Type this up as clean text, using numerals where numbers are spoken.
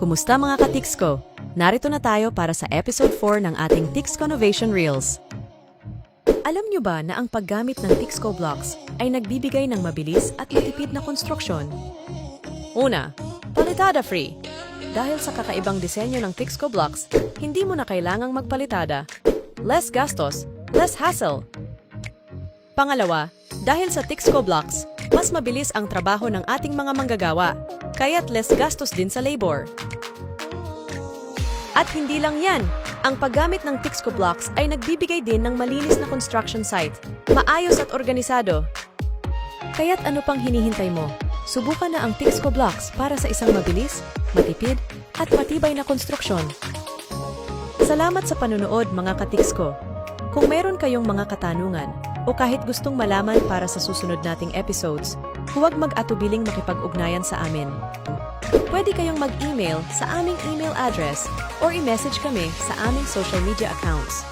Kumusta mga ka-Tix ko? Narito na tayo para sa episode 4 ng ating Tix Connovation Reels. Alam nyo ba na ang paggamit ng Tixco Blocks ay nagbibigay ng mabilis at matipid na konstruksyon? Una, palitada free. Dahil sa kakaibang disenyo ng Tixco Blocks, hindi mo na kailangang magpalitada. Less gastos, less hassle. Pangalawa, dahil sa Tixco Blocks, mas mabilis ang trabaho ng ating mga manggagawa, kaya't less gastos din sa labor. At hindi lang yan, ang paggamit ng Tixco Blocks ay nagbibigay din ng malinis na construction site, maayos at organisado. Kaya't ano pang hinihintay mo? Subukan na ang Tixco Blocks para sa isang mabilis, matipid, at matibay na konstruksyon. Salamat sa panunood mga ka-Tixco. Kung meron kayong mga katanungan, o kahit gustong malaman para sa susunod nating episodes, huwag mag-atubiling makipag-ugnayan sa amin. Pwede kayong mag-email sa aming email address or i-message kami sa aming social media accounts.